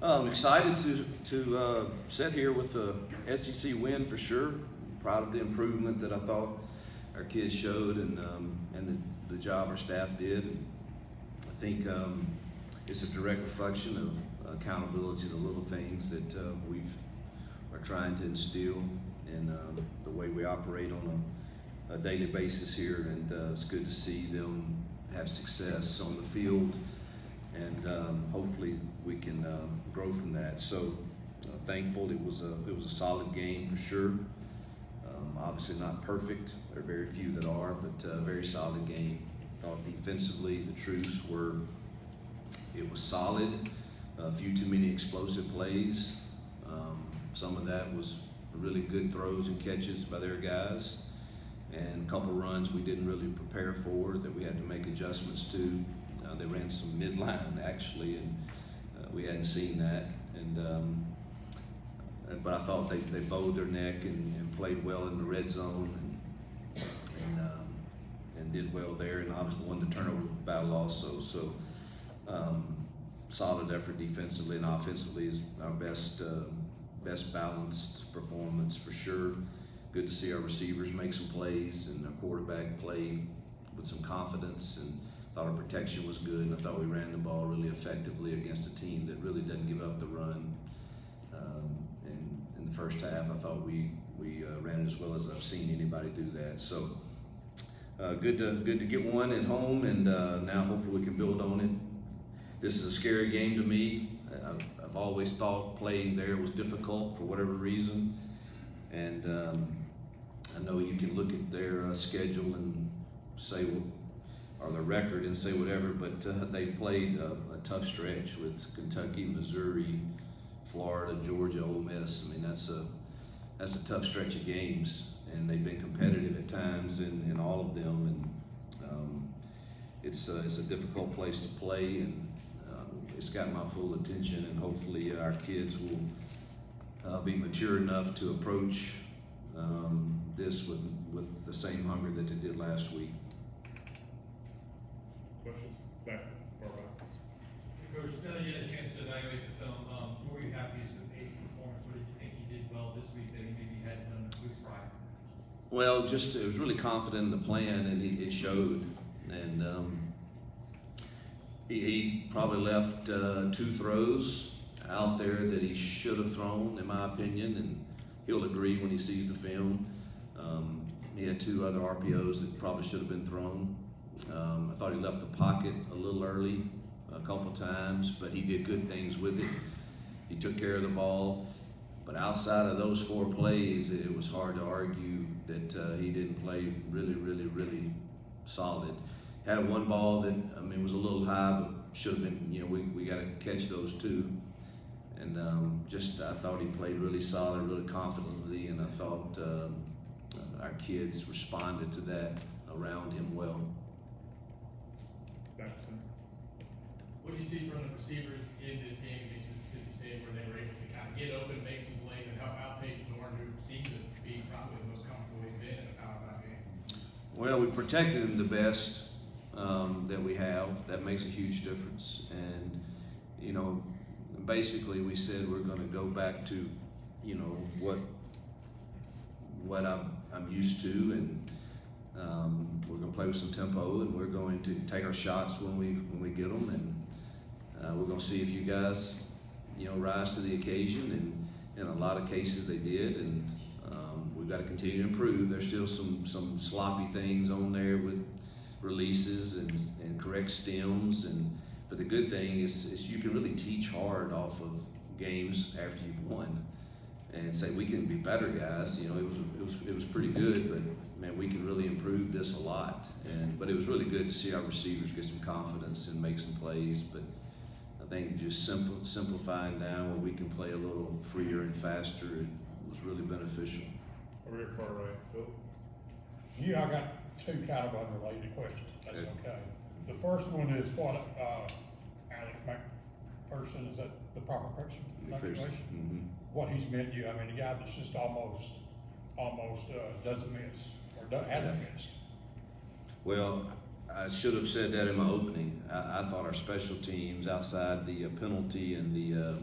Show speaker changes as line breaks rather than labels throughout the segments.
I'm excited to sit here with the SEC win for sure. Proud of the improvement that I thought our kids showed and the job our staff did. And I think it's a direct reflection of accountability, the little things that we are trying to instill in the way we operate on a daily basis here. And it's good to see them have success on the field, and hopefully we can grow from that. So thankful it was a solid game for sure. Obviously not perfect. There are very few that are, but a very solid game. Thought defensively the truths were it was solid. A few too many explosive plays. Some of that was really good throws and catches by their guys, and a couple runs we didn't really prepare for that we had to make adjustments to. They ran some midline actually, and we hadn't seen that. But I thought they bowed their neck and played well in the red zone and did well there, and obviously won the turnover battle also. So solid effort defensively, and offensively is our best balanced performance for sure. Good to see our receivers make some plays and our quarterback play with some confidence, and thought our protection was good, and I thought we ran the ball really effectively against a team that really doesn't give up the run. And in the first half, I thought we ran it as well as I've seen anybody do that. So good to get one at home, and now hopefully we can build on it. This is a scary game to me. I've always thought playing there was difficult for whatever reason, and I know you can look at their schedule and say, or their record and say whatever, but they played a tough stretch with Kentucky, Missouri, Florida, Georgia, Ole Miss. I mean, that's a tough stretch of games, and they've been competitive at times in all of them, and it's a difficult place to play, and it's got my full attention, and hopefully our kids will be mature enough to approach this with the same hunger that they did last week.
Questions? Back, far back.
Coach, now that you had a chance to evaluate the film, who were you happiest with Paige's performance? What did you think he did well this week that he maybe hadn't done weeks prior?
Well, it was really confident in the plan, and it showed. And he probably left 2 throws out there that he should have thrown, in my opinion, and he'll agree when he sees the film. He had 2 other RPOs that probably should have been thrown. I thought he left the pocket a little early a couple times, but he did good things with it. He took care of the ball. But outside of those 4 plays, it was hard to argue that he didn't play really solid. Had one ball that, I mean, was a little high, but should have been, we got to catch those too. And I thought he played really solid, really confidently, and I thought our kids responded to that around him well.
Back, center.
What did you see from the receivers in this game against Mississippi State, where they were able to kind of get open, make some plays, and help out Paige Norton, who seemed to be probably the most comfortable he's been in a Power 5 game?
Well, we protected him the best that we have. That makes a huge difference. And, basically we said we're going to go back to, what I'm used to, and we're going to play with some tempo, and we're going to take our shots when we get them, and we're going to see if you guys, rise to the occasion. And in a lot of cases they did, and we've got to continue to improve. There's still some sloppy things on there with releases and correct stems, but the good thing is you can really teach hard off of games after you've won and say we can be better, guys. It was pretty good, but man, we can really improve this a lot. But it was really good to see our receivers get some confidence and make some plays. But I think just simplifying down where we can play a little freer and faster, it was really beneficial.
Over here, far right, Phil.
Yeah, I got 2 kind of unrelated questions, if that's okay. The first one is what, Alec McPherson, is that the proper person?
Mm-hmm.
What he's meant to you, I mean, a guy that's just almost doesn't miss, or hasn't missed.
Well, I should have said that in my opening. I thought our special teams, outside the penalty and the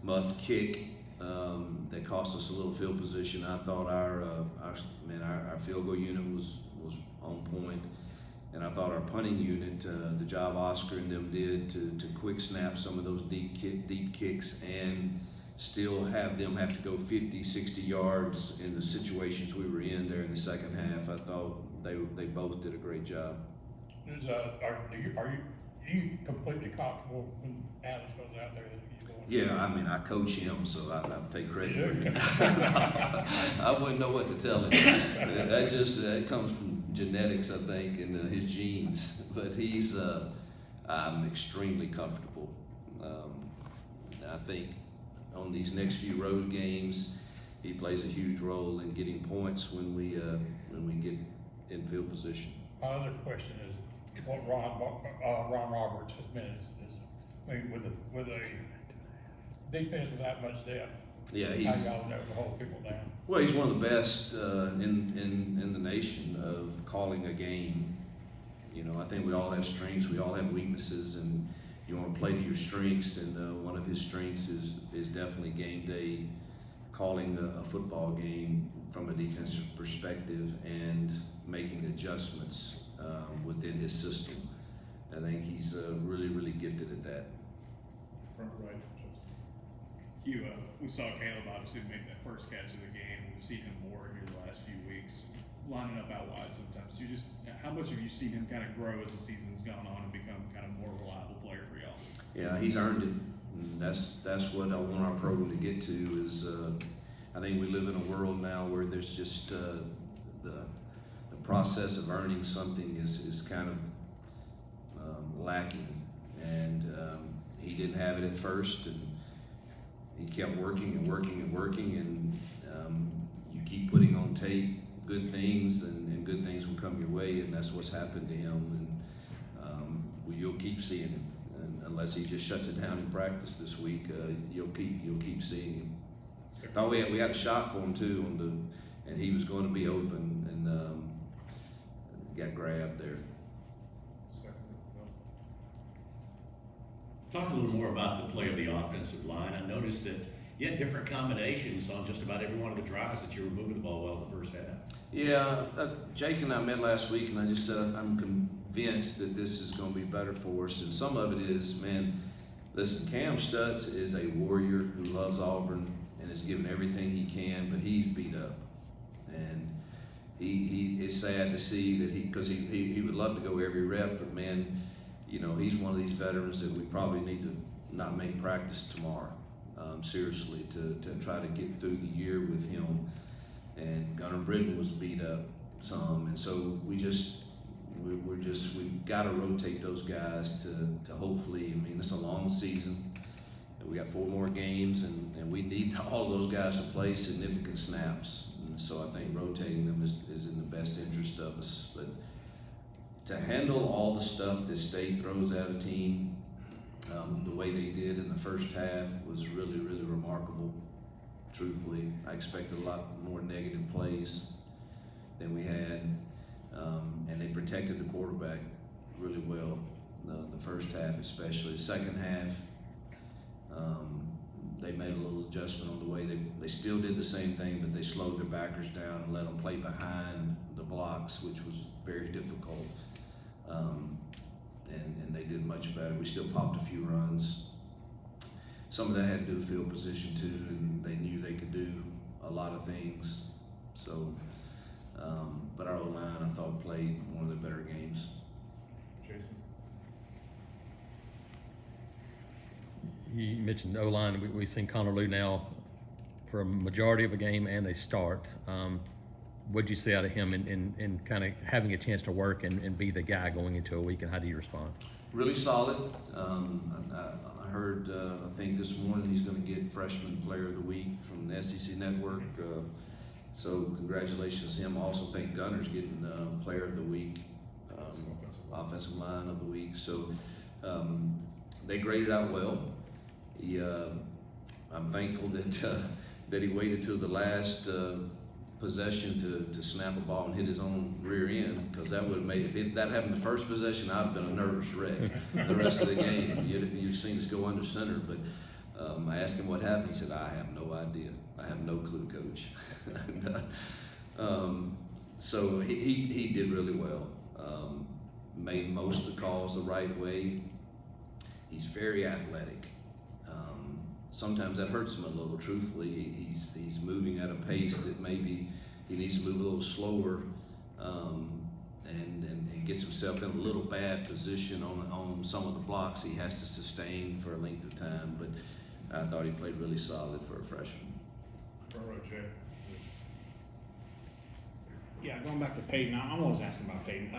muffed kick that cost us a little field position, I thought our field goal unit was on point, and I thought our punting unit, the job Oscar and them did to quick snap some of those deep kicks and still have them have to go 50, 60 yards in the situations we were in there in the second half. I thought they both did a great job.
Are you completely comfortable when Alex goes out there that he's going?
Yeah, I mean, I coach him, so I take credit for it. I wouldn't know what to tell him. That comes from genetics, I think, and his genes. But I'm extremely comfortable. I think on these next few road games, he plays a huge role in getting points when we get in field position.
My other question is, what Ron Roberts has been is I mean, with a defense with that much depth.
Yeah,
how y'all know to hold people down.
Well, he's one of the best in the nation of calling a game. You know, I think we all have strengths, we all have weaknesses, and you want to play to your strengths. And one of his strengths is definitely game day, calling a football game from a defensive perspective and making adjustments within his system. I think he's really gifted at that.
Front right.
Hugh, we saw Caleb obviously make that first catch of the game. We've seen him more here the last few weeks, lining up out wide sometimes. How much have you seen him kind of grow as the season's gone on and become kind of more reliable player for y'all?
Yeah, he's earned it. And that's what I want our program to get to. Is I think we live in a world now where there's just the process of earning something is kind of lacking, and he didn't have it at first, and he kept working and working and working, and you keep putting on tape good things, and good things will come your way, and that's what's happened to him, and you'll keep seeing him, and unless he just shuts it down in practice this week, you'll keep seeing him. Thought we had a shot for him too and he was going to be open, and got grabbed there.
Talk a little more about the play of the offensive line. I noticed that you had different combinations on just about every one of the drives that you were moving the ball well in the first half.
Yeah, Jake and I met last week, and I just said I'm convinced that this is going to be better for us. And some of it is, man, listen, Cam Stutz is a warrior who loves Auburn and is giving everything he can, but he's beat up. And he it's sad to see that because he would love to go every rep, but man, you know, he's one of these veterans that we probably need to not make practice tomorrow, seriously, to try to get through the year with him. And Gunnar Britton was beat up some, and so we've got to rotate those guys to hopefully, I mean, it's a long season, and we got 4 more games, and we need all those guys to play significant snaps. And so I think rotating them is in the best interest of us. But to handle all the stuff that State throws at a team, the way they did in the first half was really remarkable. Truthfully, I expected a lot more negative plays than we had, and they protected the quarterback really well. The first half, especially. The second half, they made a little adjustment on the way they still did the same thing, but they slowed their backers down and let them play behind the blocks, which was very difficult. And they did much better. We still popped a few runs. Some of that had to do with field position too, and they knew they could do a lot of things. So, but our O-line, I thought, played one of the better games.
Jason.
You mentioned O-line. We've seen Connor Lew now for a majority of a game and a start. What did you see out of him in kind of having a chance to work and be the guy going into a week, and how do you respond?
Really solid. I heard, I think this morning he's going to get Freshman Player of the Week from the SEC Network. So congratulations to him. I also think Gunner's getting Player of the Week, Offensive Line of the Week. So they graded out well. I'm thankful that he waited till the last possession to snap a ball and hit his own rear end, because that would have made, if that happened the first possession, I'd have been a nervous wreck the rest of the game. You'd seen us go under center, but I asked him what happened. He said, I have no idea. I have no clue, coach. And, so he did really well. Made most of the calls the right way. He's very athletic. Sometimes that hurts him a little, truthfully. He's moving at a pace that maybe he needs to move a little slower, and gets himself in a little bad position on some of the blocks he has to sustain for a length of time. But I thought he played really solid for a freshman.
Front row, Jay.
Yeah, going back to Peyton, I'm always asking about Peyton.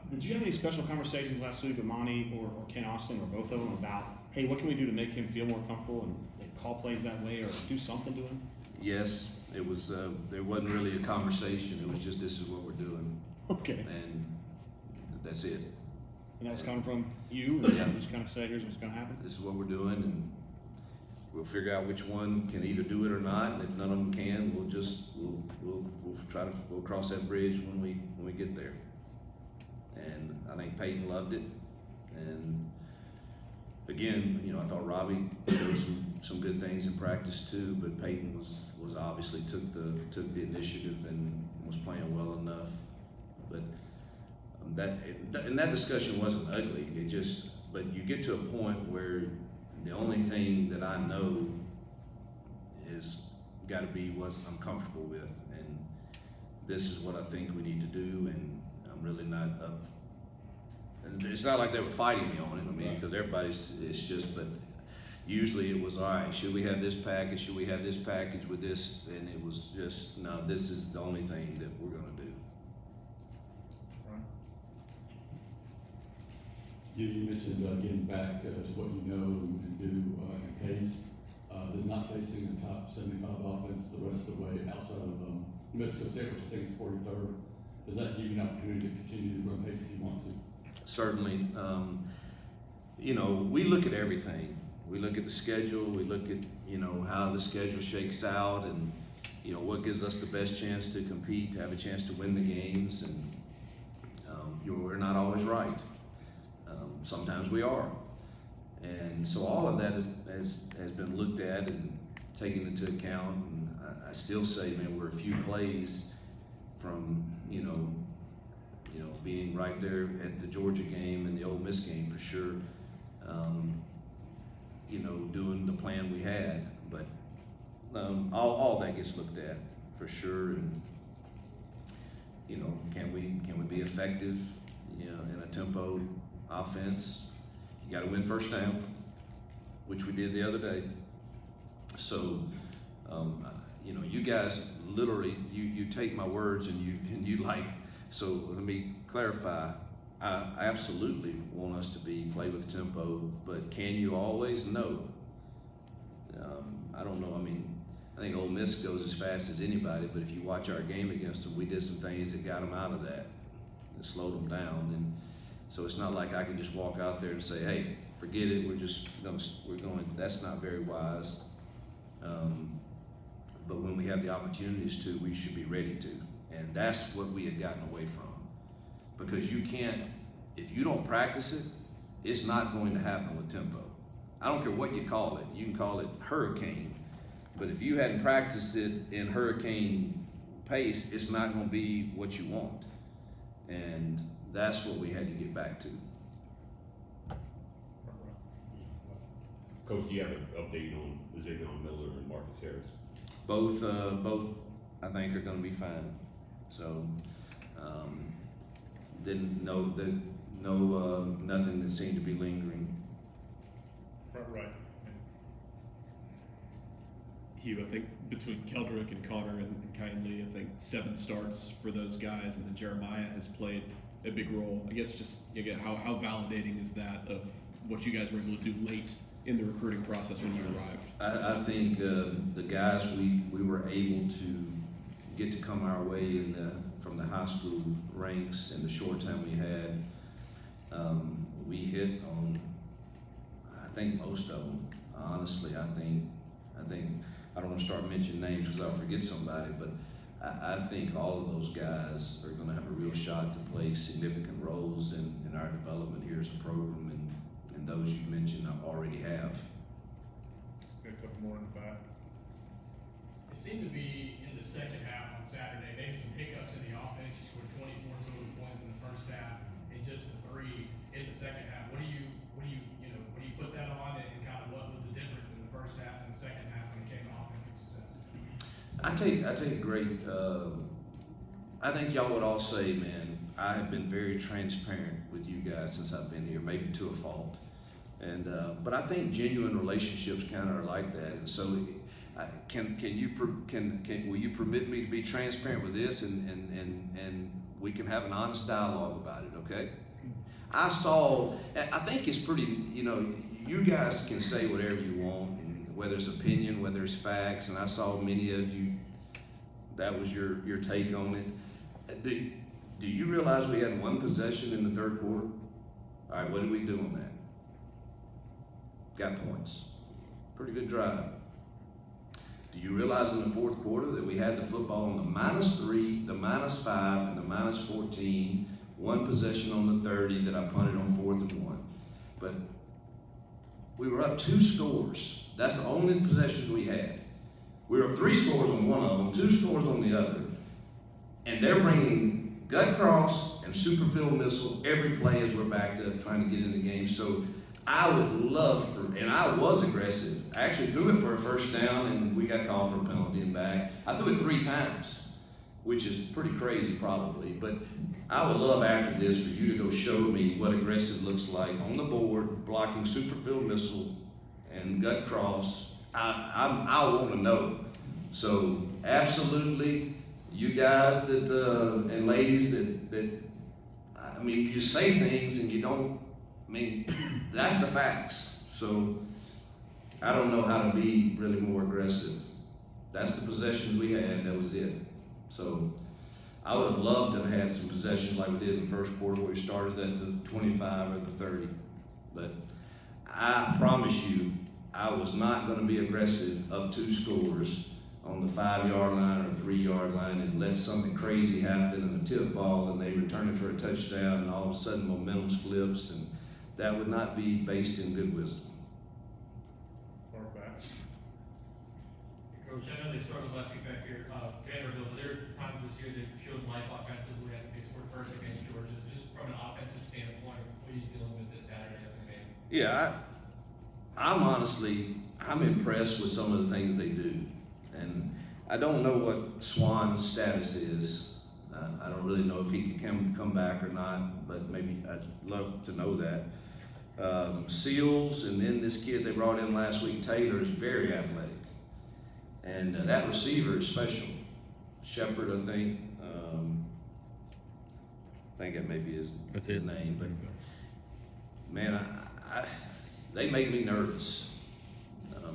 Did you have any special conversations last week with Monty or Ken Austin or both of them about, hey, what can we do to make him feel more comfortable and call plays that way or do something to him?
Yes, it was. There wasn't really a conversation. It was just, this is what we're doing,
Okay.
and that's it.
And that was coming from you, and you just kind of said, here's what's going to happen?
This is what we're doing, and we'll figure out which one can either do it or not. And if none of them can, we'll cross that bridge when we get there. And I think Peyton loved it. And again, I thought Robbie showed some good things in practice too. But Peyton was obviously took the initiative and was playing well enough. But that discussion wasn't ugly. But you get to a point where the only thing that I know is got to be what I'm comfortable with, and this is what I think we need to do, and I'm really not up. And it's not like they were fighting me on it. I mean, because it's just, but usually it was, all right, should we have this package? Should we have this package with this? And it was just, no, this is the only thing that we're going to do.
Ryan.
You mentioned getting back to what you know and do in pace. Does not facing the top 75 offense the rest of the way outside of New Mexico State, which I think is 43rd, does that give you an opportunity to continue to run pace if you want to?
Certainly. We look at everything. We look at the schedule. We look at, how the schedule shakes out, and, what gives us the best chance to compete, to have a chance to win the games. And we're not always right. Sometimes we are. And so all of that has been looked at and taken into account. And I still say, man, we're a few plays from, being right there at the Georgia game and the Ole Miss game for sure. Doing the plan we had, but all that gets looked at for sure. And can we be effective, in a tempo offense? You got to win first down, which we did the other day. So, you guys literally, you take my words and you like. So let me clarify. I absolutely want us to play with tempo, but can you always? No. I don't know. I mean, I think Ole Miss goes as fast as anybody, but if you watch our game against them, we did some things that got them out of that, that slowed them down. And so it's not like I can just walk out there and say, hey, forget it. We're going. That's not very wise. But when we have the opportunities to, we should be ready to. And that's what we had gotten away from. Because you can't, if you don't practice it, it's not going to happen with tempo. I don't care what you call it. You can call it hurricane. But if you hadn't practiced it in hurricane pace, it's not going to be what you want. And that's what we had to get back to.
Front row.
Coach, do you have an update on Xavion Miller and Marcus Harris?
Both I think are going to be fine. So, nothing that seemed to be lingering.
Front right.
Hugh, I think between Keldrick and Connor and Kindly, I think 7 starts for those guys, and then Jeremiah has played a big role. I guess just again, how validating is that of what you guys were able to do late in the recruiting process when you arrived?
I think the guys we were able to get to come our way from the high school ranks in the short time we had, we hit on, I think, most of them. Honestly, I think I don't want to start mentioning names because I'll forget somebody, but I think all of those guys are gonna have a real shot to play significant roles in our development here as a program, and those you mentioned already have.
Got a couple more in the back.
It seemed to be in the second half on Saturday, maybe some hiccups in the offense. You scored 24 total points in the first half and just the 3 in the second half. What do you put that on, and kind of what was the difference in the first half and the second half when it came to offensive success?
I take great, I think y'all would all say, man, I have been very transparent with you guys since I've been here, maybe to a fault. And, but I think genuine relationships kind of are like that. And so will you permit me to be transparent with this, and we can have an honest dialogue about it, okay? I think it's pretty, you guys can say whatever you want, and whether it's opinion, whether it's facts, and I saw many of you, that was your take on it. Do you realize we had 1 possession in the third quarter? All right, what did we do on that? Got points. Pretty good drive. Do you realize in the fourth quarter that we had the football on the -3, the -5, and the -14, 1 possession on the 30 that I punted on 4th and 1. But we were up 2 scores. That's the only possessions we had. We were up 3 scores on one of them, 2 scores on the other. And they're bringing gut cross and super field missile every play as we're backed up trying to get in the game. So I would love and I was aggressive. I actually threw it for a first down, and we got called for a penalty and back. I threw it 3 times, which is pretty crazy probably, but I would love after this for you to go show me what aggressive looks like on the board, blocking super field missile and gut cross. I want to know. So absolutely, you guys and ladies you just say things and you don't, that's the facts. So I don't know how to be really more aggressive. That's the possessions we had, that was it. So I would have loved to have had some possessions like we did in the first quarter where we started at the 25 or the 30. But I promise you, I was not going to be aggressive up 2 scores on the 5-yard line or 3-yard line and let something crazy happen and a tip ball and they return it for a touchdown and all of a sudden momentum flips, and that would not be based in good wisdom.
Far back.
Coach, I know they struggled last week back here, Vanderbilt, but there are times this year that showed life offensively. I think they scored first against Georgia. Just from an offensive standpoint, what are you dealing with this Saturday of the game?
Yeah, I'm impressed with some of the things they do. And I don't know what Swan's status is. I don't really know if he can come back or not, but maybe I'd love to know that. Seals, and then this kid they brought in last week, Taylor, is very athletic. And that receiver is special. Shepard, I think. I think that may be his name. But man, they make me nervous.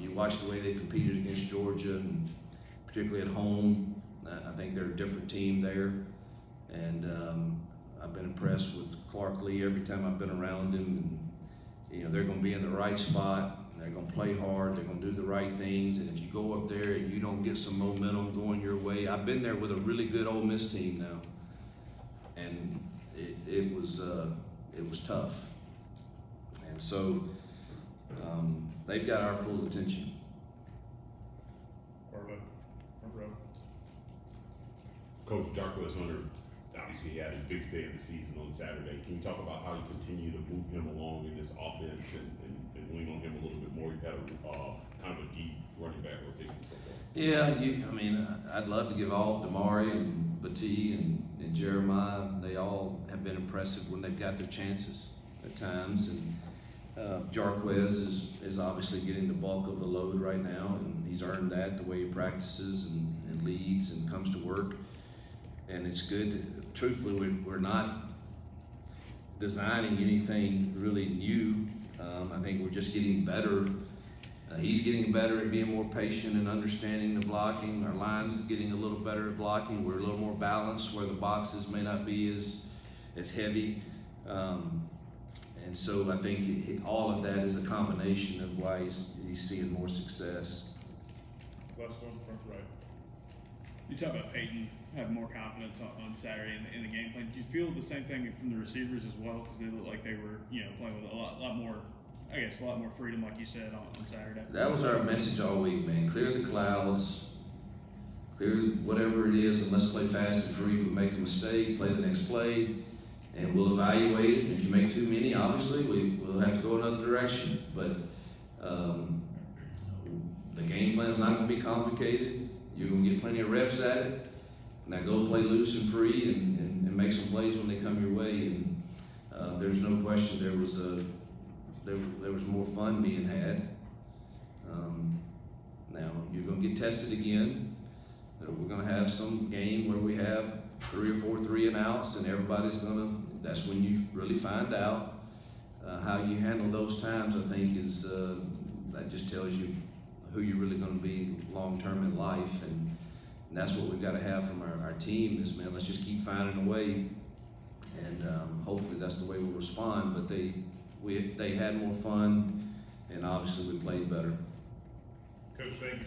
You watch the way they competed against Georgia, and particularly at home. I think they're a different team there. And I've been impressed with Clark Lee every time I've been around him. And, they're going to be in the right spot. They're going to play hard. They're going to do the right things. And if you go up there and you don't get some momentum going your way, I've been there with a really good Ole Miss team now, and it was tough. And so they've got our full attention.
Far left. Front row.
Coach Jarquez Hunter, obviously he had his biggest day of the season on Saturday. Can you talk about how you continue to move him along in this offense and lean on him a little bit more? You've had kind of a deep running back rotation so far.
Yeah, I'd love to give all Damari and Batee and Jeremiah. They all have been impressive when they've got their chances at times. And Jarquez is obviously getting the bulk of the load right now, and he's earned that the way he practices and leads and comes to work. And it's good. Truthfully, we're not designing anything really new. I think we're just getting better. He's getting better at being more patient and understanding the blocking. Our line's getting a little better at blocking. We're a little more balanced where the boxes may not be as heavy. And so I think all of that is a combination of why he's seeing more success.
Last one, front right.
You talk about Peyton having more confidence on Saturday in the game plan. Do you feel the same thing from the receivers as well? Because they look like they were, playing with a lot more, I guess, a lot more freedom, like you said, on Saturday.
That was our message all week, man. Clear the clouds, clear whatever it is, and let's play fast and free. If we make a mistake, play the next play, and we'll evaluate it. If you make too many, obviously, we'll have to go another direction. But the game plan is not going to be complicated. You're going to get plenty of reps at it. Now go play loose and free and make some plays when they come your way. And there's no question there was more fun being had. Now you're going to get tested again. We're going to have some game where we have 3 or 4 3-and-outs, and everybody's going to. That's when you really find out how you handle those times. I think is that just tells you who you're really going to be long term in life, and that's what we've got to have from our team. Is, man, let's just keep finding a way, and hopefully that's the way we'll respond. But they had more fun, and obviously we played better.
Coach, thank you